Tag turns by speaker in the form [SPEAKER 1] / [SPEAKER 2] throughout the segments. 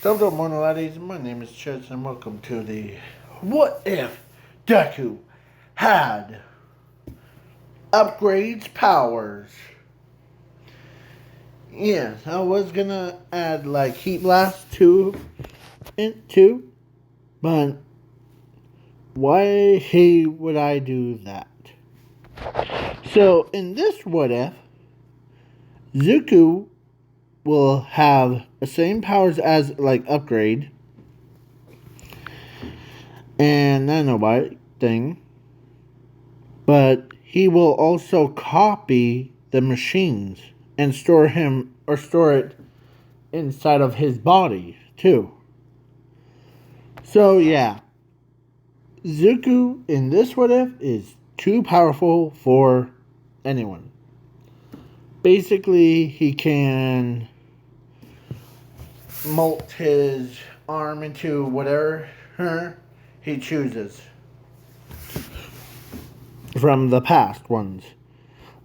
[SPEAKER 1] Hello, Monoladies. My name is Chess, and welcome to the What If Deku Had Upgrades Powers. Yes, I was gonna add like Heat Blast into, but why would I do that? So, in this What If, Zuko will have the same powers as like Upgrade and Nanobite thing, but he will also copy the machines and store it inside of his body too. So yeah, Zuko in this What If is too powerful for anyone. Basically, he can molt his arm into whatever he chooses from the past ones.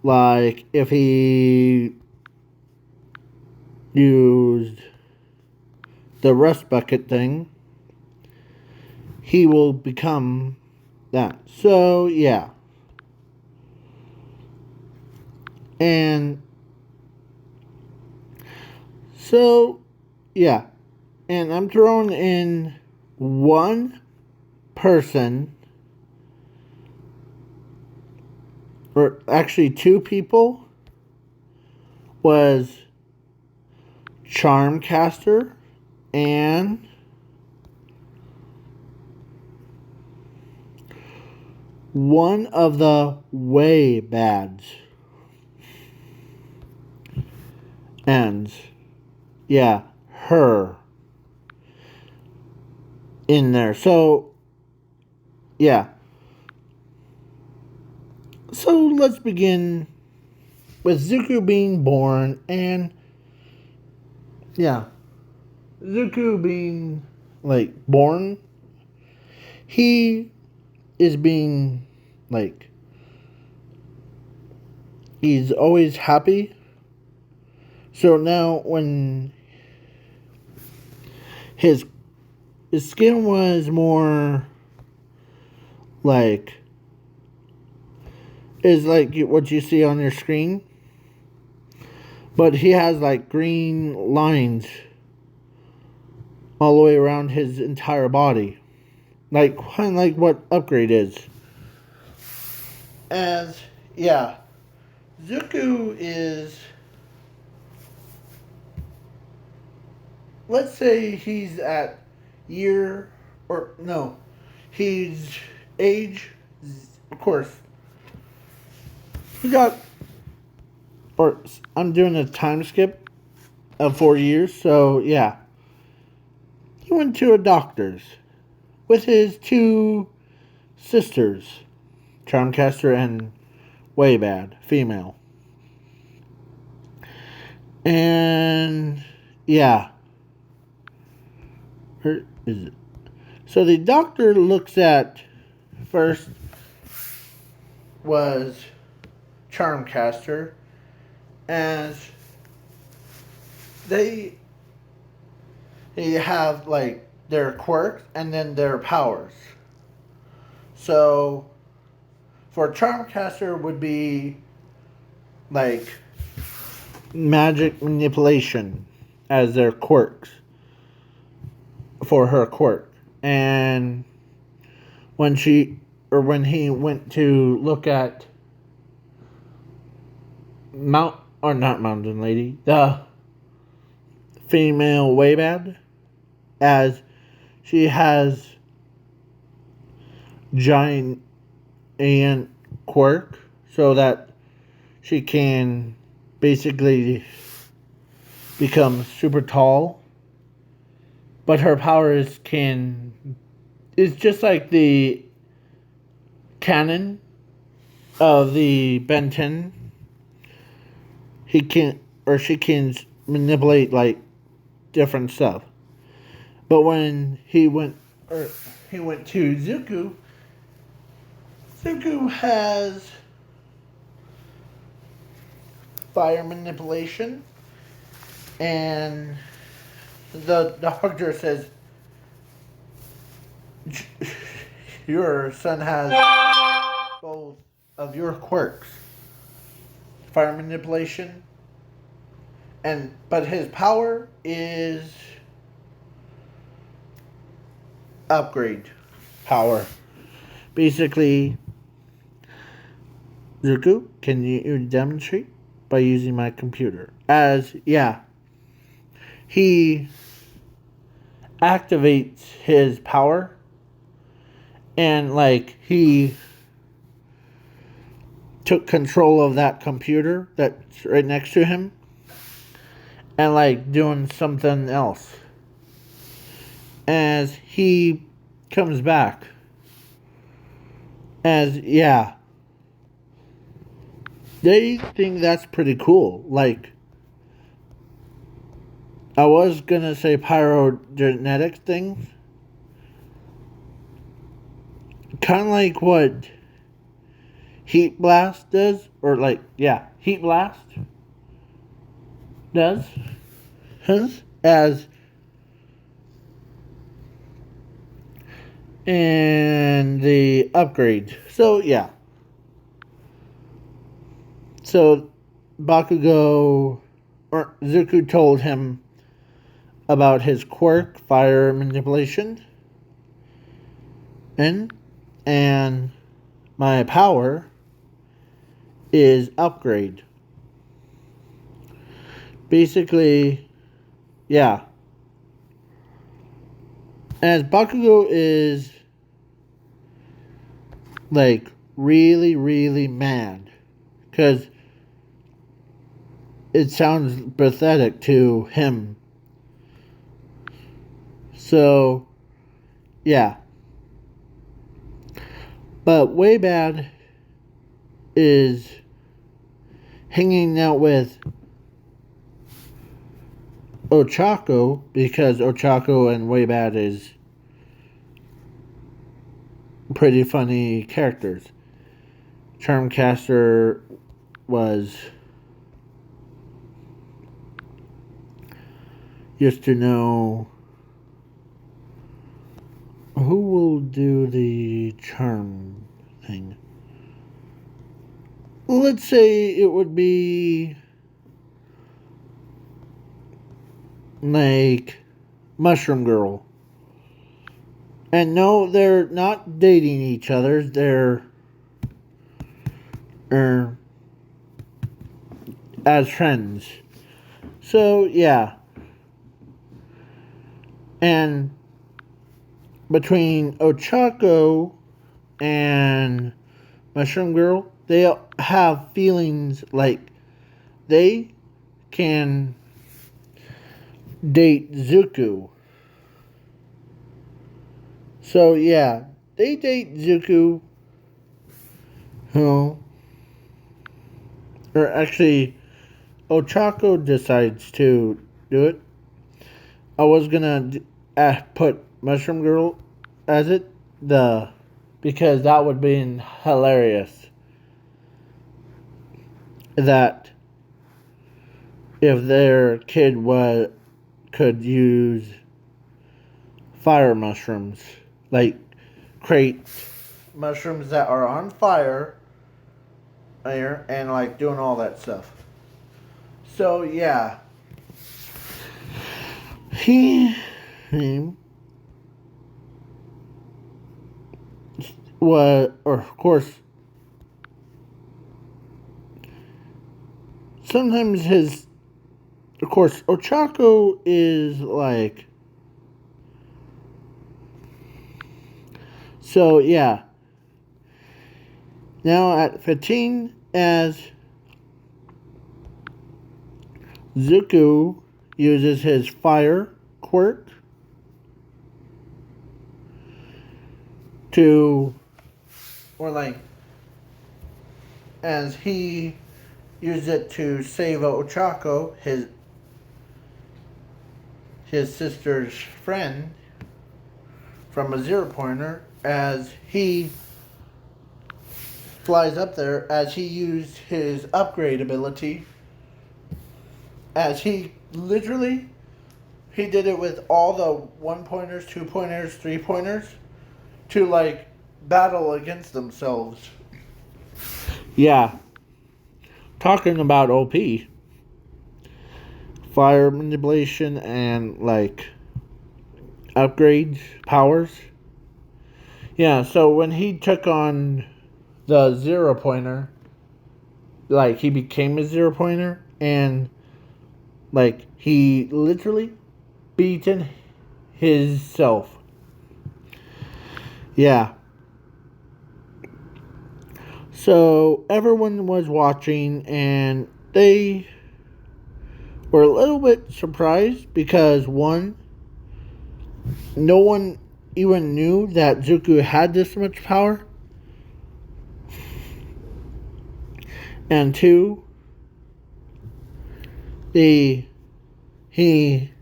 [SPEAKER 1] Like if he used the rust bucket thing, he will become that. So yeah. And so yeah. And I'm throwing in one person, or actually two people, was Charmcaster and one of the way bads. And yeah, her in there. So yeah. So let's begin with Zuko being born, and yeah, Zuko being like born, he is being like, he's always happy. So now when his skin was more like, is like what you see on your screen, but he has like green lines all the way around his entire body, like kind of like what Upgrade is. As yeah, Zuko is, let's say he's at year, or no, he's age, of course, he got, or I'm doing a time skip of 4 years, so yeah. He went to a doctor's with his two sisters, Charmcaster and Waybad, female. And yeah. Is it? So the doctor looks at, first was Charmcaster, as they have like their quirks and then their powers. So for Charmcaster would be like magic manipulation as their quirks for her quirk. And when he went to look at not Mountain Lady, the female Waybad, as she has giant ant quirk, so that she can basically become super tall. But her powers is just like the cannon of the Ben 10. She can manipulate like different stuff. But when he went to Zuko, Zuko has fire manipulation and the doctor says your son has both of your quirks, fire manipulation, but his power is upgrade power. Basically, Zuko, can you demonstrate by using my computer? He activates his power and he took control of that computer that's right next to him and doing something else. As he comes back, they think that's pretty cool. I was gonna say pyrogenetic things, kind of like what heatblast does, or heatblast does, as in the upgrade. So Bakugo or Zuko told him about his quirk, fire manipulation, and my power is upgrade. Basically, as Bakugo is really, really mad because it sounds pathetic to him. So, but way bad is hanging out with Ochako because Ochako and Way Bad is pretty funny characters. Charmcaster used to know who will do the charm thing. Let's say it would be Mushroom Girl. And no, they're not dating each other. They're as friends. So, And between Ochako and Mushroom Girl, they have feelings they can date Zuko. So they date Zuko, or actually Ochako decides to do it. I was gonna put Mushroom Girl as it, because that would be hilarious. That if their kid could use fire mushrooms, create mushrooms that are on fire, and doing all that stuff. So he was, or of course, sometimes Ochako is so now at 15, as Zuko uses his fire quirk as he used it to save Ochako, his sister's friend, from a zero pointer, as he flies up there, as he used his upgrade ability, as he literally he did it with all the 1-pointers, 2-pointers, 3-pointers to like battle against themselves. Yeah. Talking about OP. Fire manipulation and like upgrades, powers. Yeah, so when he took on the 0-pointer, like he became a 0-pointer and like he literally beaten himself. Yeah. So everyone was watching and they were a little bit surprised because one, no one even knew that Zuko had this much power. And two, he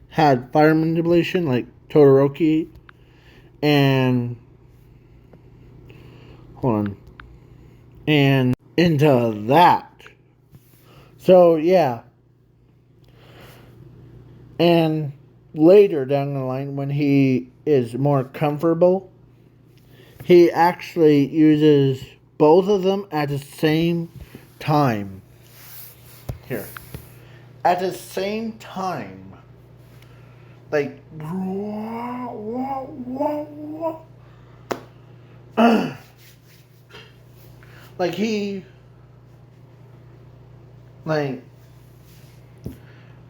[SPEAKER 1] had fire manipulation like Todoroki and hold on. And into that. So yeah. And later down the line when he is more comfortable, he actually uses both of them at the same time. Here. At the same time. Like like he like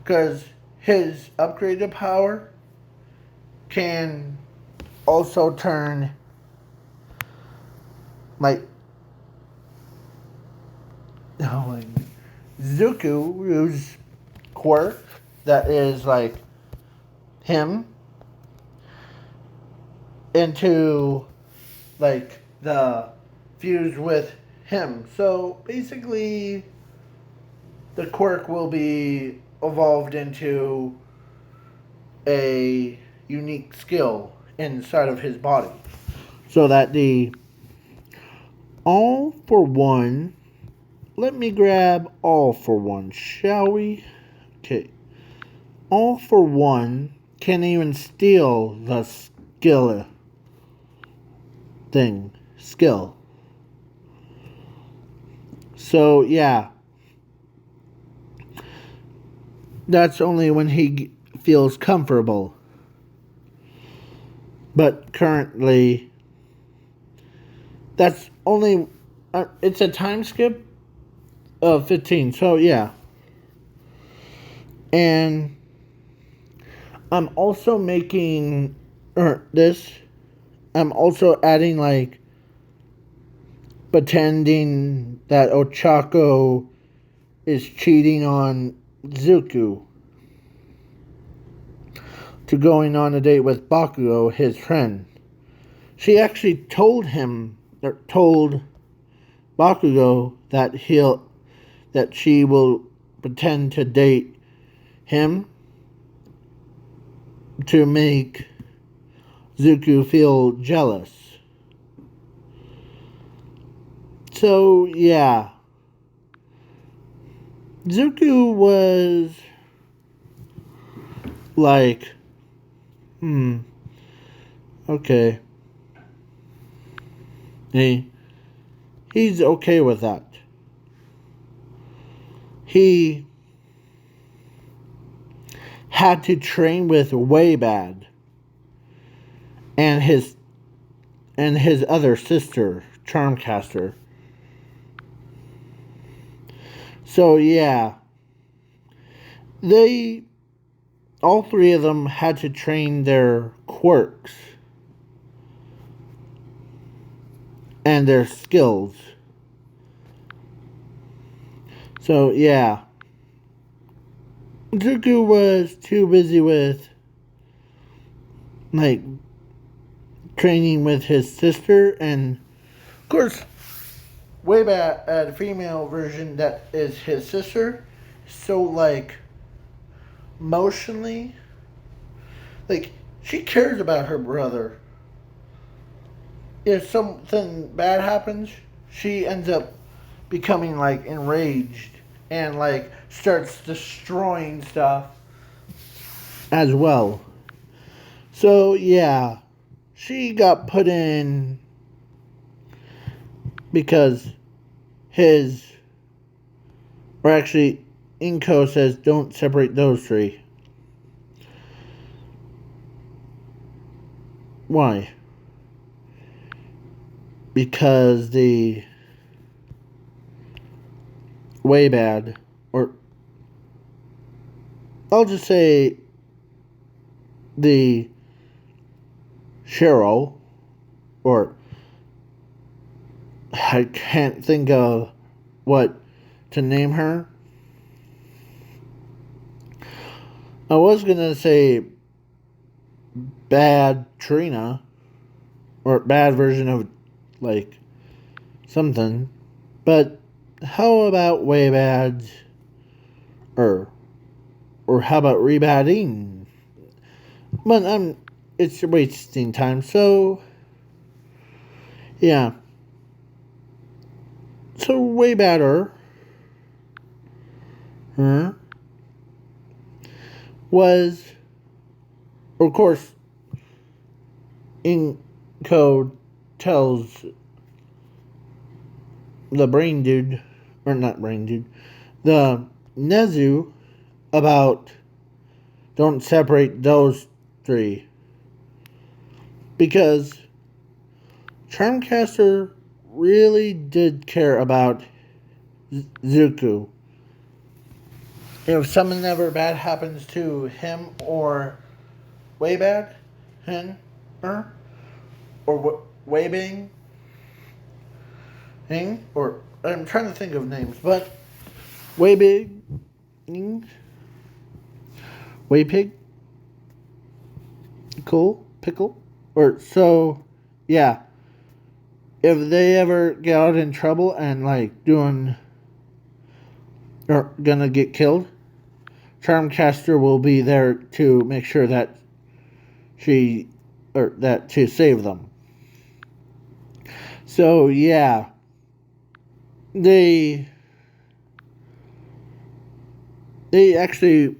[SPEAKER 1] because his upgraded power can also turn like Zuko's quirk that is like him into like the fuse with him. So basically the quirk will be evolved into a unique skill inside of his body. So that the all for one, let me grab all for one, shall we? Okay. All for one can't even steal the skill. So yeah. That's only when he feels comfortable. But currently, that's only, it's a time skip of 15. So yeah. And I'm also making this. I'm also adding like pretending that Ochako is cheating on Zuko to going on a date with Bakugo, his friend. She actually told Bakugo that she will pretend to date him to make Zuko feel jealous. So yeah, Zuko was like, okay. He's okay with that. He had to train with Way Bad and his other sister, Charmcaster. So yeah, all three of them had to train their quirks and their skills. So yeah, Zuko was too busy with like training with his sister, and of course Way Back the female version that is his sister, so like emotionally, like she cares about her brother. If something bad happens, she ends up becoming like enraged and like starts destroying stuff as well. So yeah, she got put in because his, or actually, Inko says don't separate those three. Why? Because the way bad, or I'll just say the Cheryl, or I can't think of what to name her. I was gonna say bad Trina, or bad version of like something, but how about way bad, or how about rebatting? But it's wasting time. So yeah, so way better. Huh? Was, of course, Inko tells the brain dude, or not brain dude, the Nezu about don't separate those three. Because Charmcaster really did care about Zuko. If something ever bad happens to him or way bad, him, or way bang, or I'm trying to think of names, but way big, way pig, cool, pickle, or so, yeah. If they ever get out in trouble and like doing, or gonna get killed, Charmcaster will be there to make sure that that to save them. So yeah, they actually,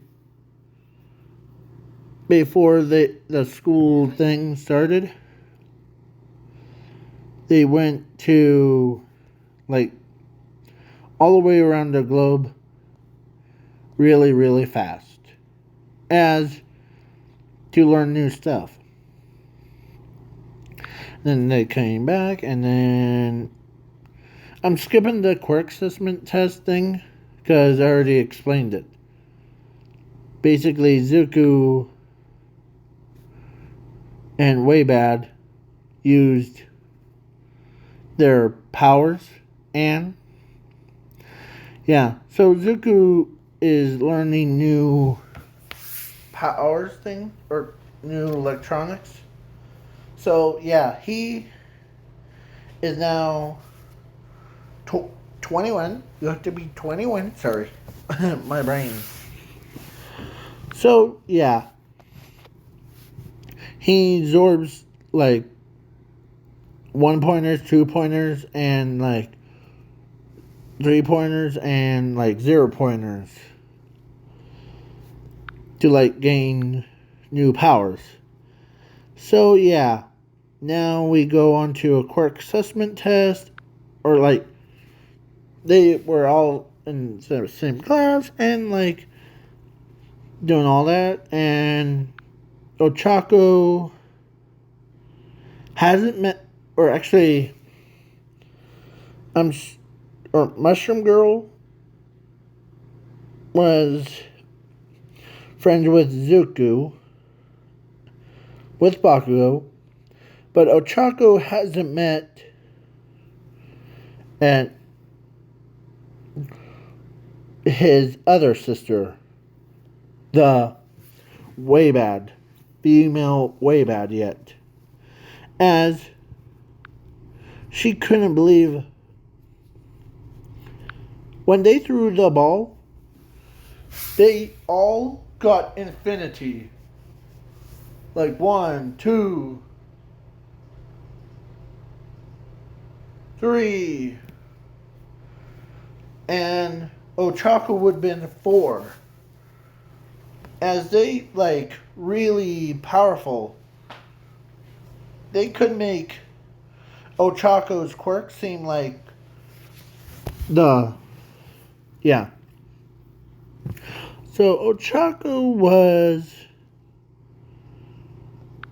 [SPEAKER 1] before the school thing started, they went to like all the way around the globe really, really fast as to learn new stuff. Then they came back, and then I'm skipping the quirk assessment test thing because I already explained it. Basically, Zuko and Waybad used their powers, and yeah, so Zuko is learning new powers thing, or new electronics. So yeah, he is now 21. You have to be 21. Sorry, my brain. So yeah, he absorbs like 1-pointers, 2-pointers, and like 3-pointers, and like 0-pointers to like gain new powers. So yeah, now we go on to a quirk assessment test, or like they were all in the same class and like doing all that, and Ochako hasn't met, or actually, or Mushroom Girl was friends with Zuko, with Bakugo, but Ochako hasn't met and his other sister, the Waybad, female Waybad, yet, as she couldn't believe when they threw the ball, they all got infinity. Like 1, 2, 3, and Ochako would have been 4. as they like really powerful, they could make Ochako's quirk seem like the yeah. So Ochako was,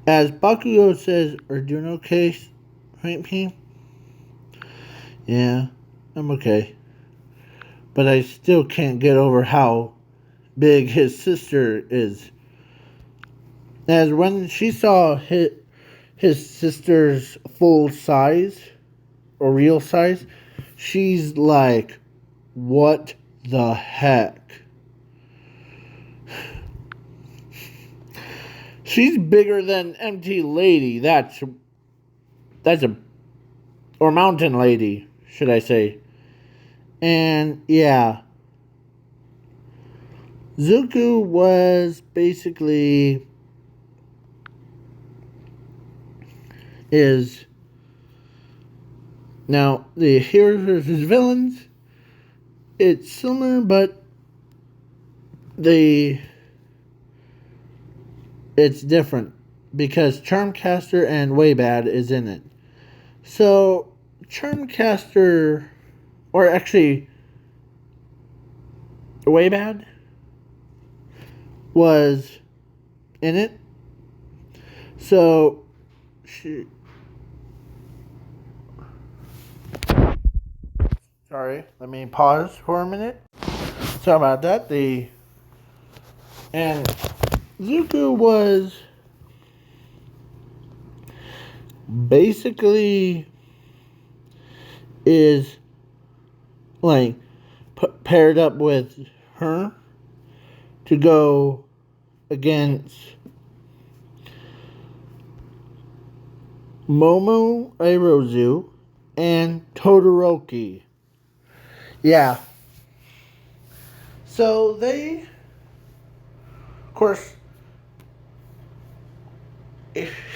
[SPEAKER 1] as Bakugo says, are doing okay, right, P? Yeah, I'm okay. But I still can't get over how big his sister is. As when she saw his sister's full size, or real size, she's like, what the heck? She's bigger than MT Lady. That's a, or Mountain Lady, should I say. And yeah, Zuko was basically is now the heroes versus villains. It's similar, but it's different because Charmcaster and Waybad is in it. So Charmcaster, or actually Waybad, was in it. So sorry, let me pause for a minute. Sorry about that. And Zuko was basically is like paired up with her to go against Momo Airozu and Todoroki. Yeah. So they, of course,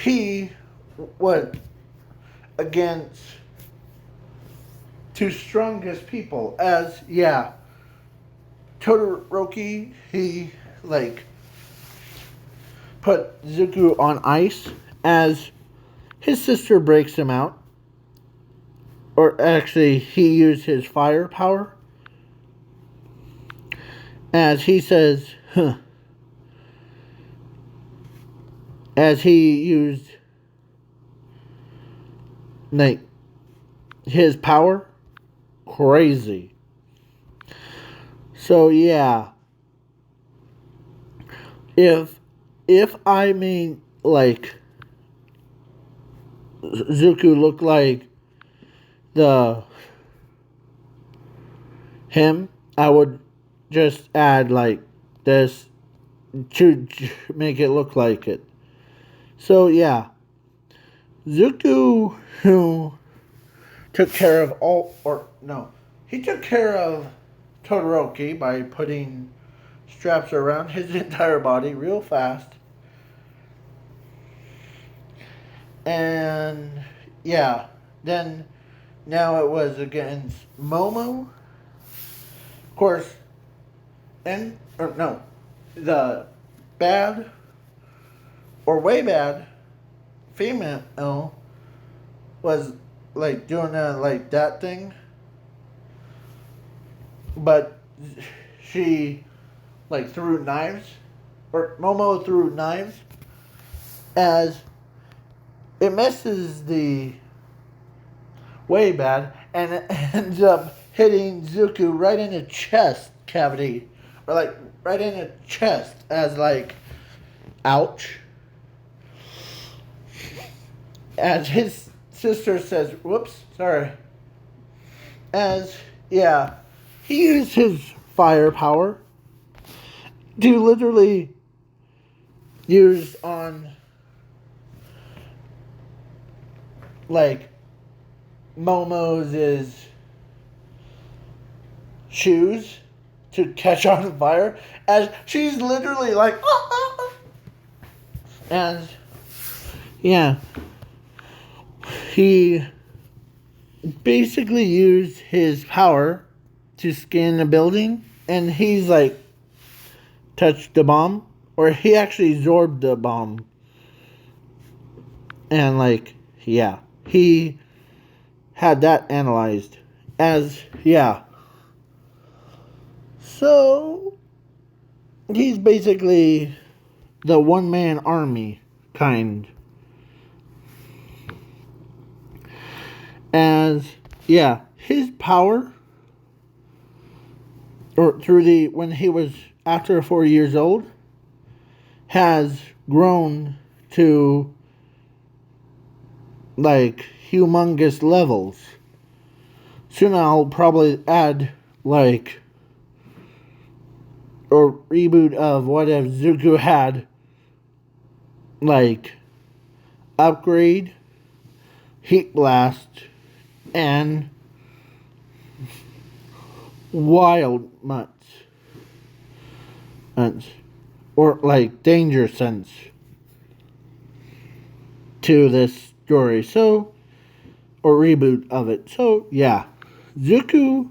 [SPEAKER 1] he went against two strongest people. As, yeah, Todoroki, he, like, put Zuko on ice as his sister breaks him out. Or actually, he used his fire power. As he says, as he used, like, his power. Crazy. So, yeah. If I mean, like, Zuko looked like him, I would just add like this to make it look like it. So yeah, Zuko, who took care of he took care of Todoroki by putting straps around his entire body real fast. And yeah, then now it was against Momo. Of course, the bad or way bad female was like doing like that thing, but she like threw knives, or Momo threw knives, as it messes the way bad, and it ends up hitting Zuko right in the chest cavity, or like right in the chest, as like, ouch. As his sister says, whoops, sorry. As, yeah, he used his fire power to literally use on, like, Momo's shoes to catch on fire, as she's literally like, ah, ah, ah. And yeah, he basically used his power to scan the building, and he's like touched the bomb, or he actually absorbed the bomb. And like, yeah, he had that analyzed as, yeah. So, he's basically the one-man army kind. As, yeah, his power, or through the, when he was after 4 years old, has grown to like humongous levels. Soon I'll probably add like or reboot of what if Zuko had like upgrade, heatblast, and wild months, or like danger sense to this story. So, or reboot of it. So yeah, Zuko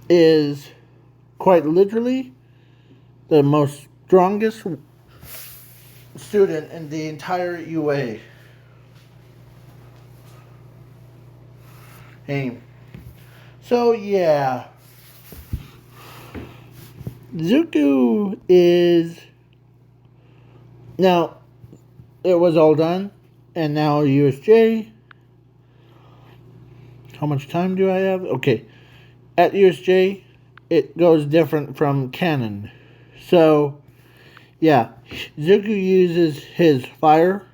[SPEAKER 1] is quite literally the most strongest student in the entire UA. Hey. So yeah, Zuko is now. It was all done, and now USJ. How much time do I have? Okay, at USJ, it goes different from canon. So, yeah, Zuko uses his fire.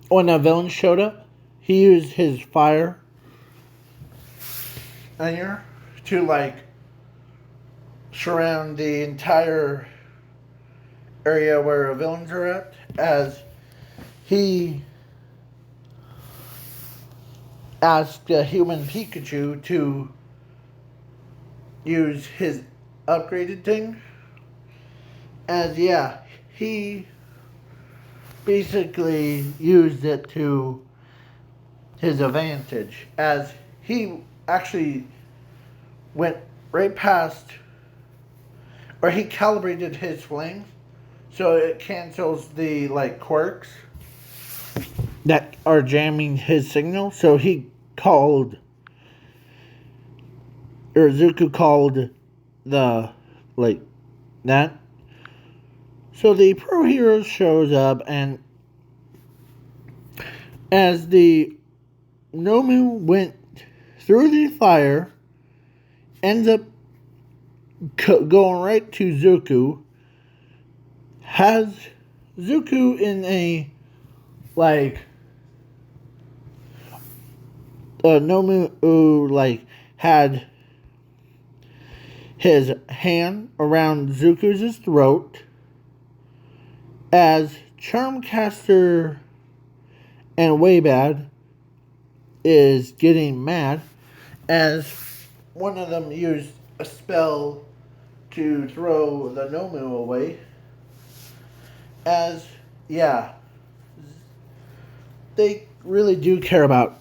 [SPEAKER 1] When a villain showed up, he used his fire here to like surround the entire area where villains are at, as he asked a human Pikachu to use his upgraded thing. As yeah, he basically used it to his advantage, as he actually went right past, or he calibrated his flames so it cancels the like quirks that are jamming his signal. So he called, or Zuko called the like that. So the pro hero shows up, and as the Nomu went through the fire, ends up going right to Zuko, has Zuko in a like Nomu like had his hand around Zuko's throat, as Charmcaster and Waybad is getting mad, as one of them used a spell to throw the Nomu away. As, yeah, they really do care about,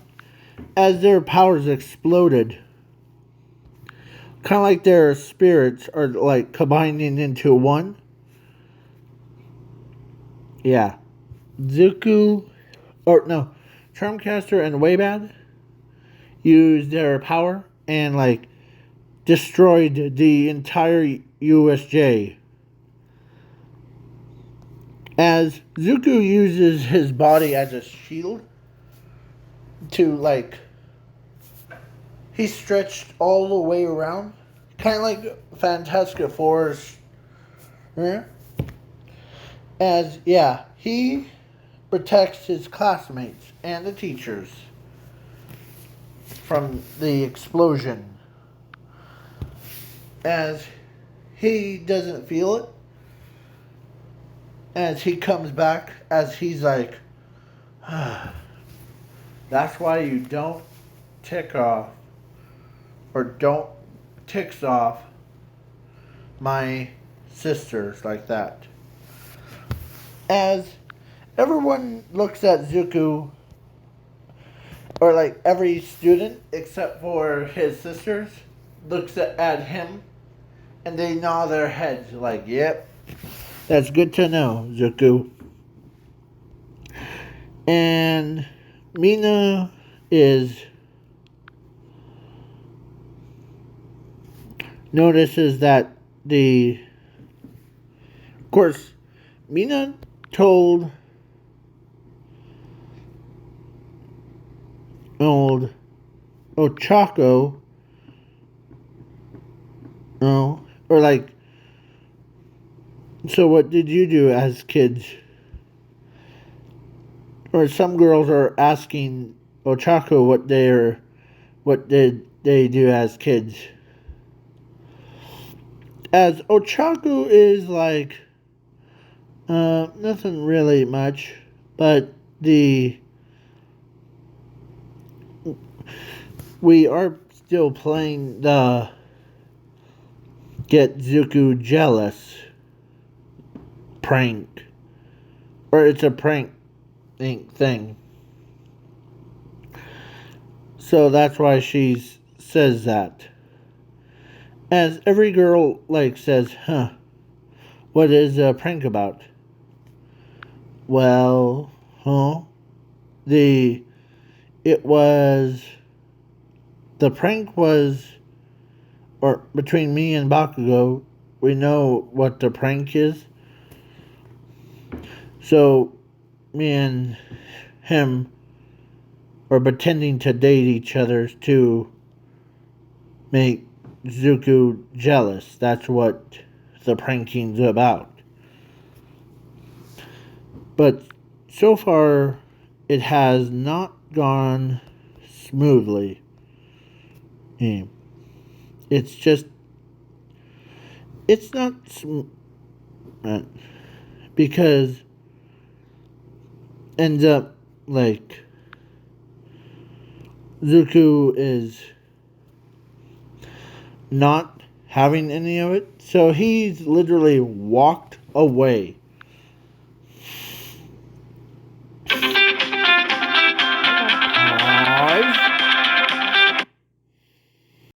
[SPEAKER 1] as their powers exploded. Kind of like their spirits are like combining into one. Yeah. Zuko, or no, Charmcaster and Waybad used their power and like destroyed the entire USJ. As Zuko uses his body as a shield to like, he stretched all the way around, kind of like Fantastic Four's. As yeah, he protects his classmates and the teachers from the explosion, as he doesn't feel it, as he comes back, as he's like, that's why you don't tick off, or don't ticks off my sisters like that. As everyone looks at Zuko, or like every student except for his sisters looks at him And they nod their heads like, yep, that's good to know, Zuko. And Mina is notices that of course, Mina told old Ochako, no, or like, so what did you do as kids? Or some girls are asking Ochako what did they do as kids? As Ochako is like, nothing really much, but we are still playing the get Zuko jealous prank, or it's a prank thing. So that's why she says that. As every girl like says, huh, what is a prank about? Well, huh? The prank was, or between me and Bakugo, we know what the prank is. So, me and him are pretending to date each other to make Zuko jealous. That's what the pranking's about. But so far, it has not gone smoothly. It's just, it's not because ends up like Zuko is not having any of it, so he's literally walked away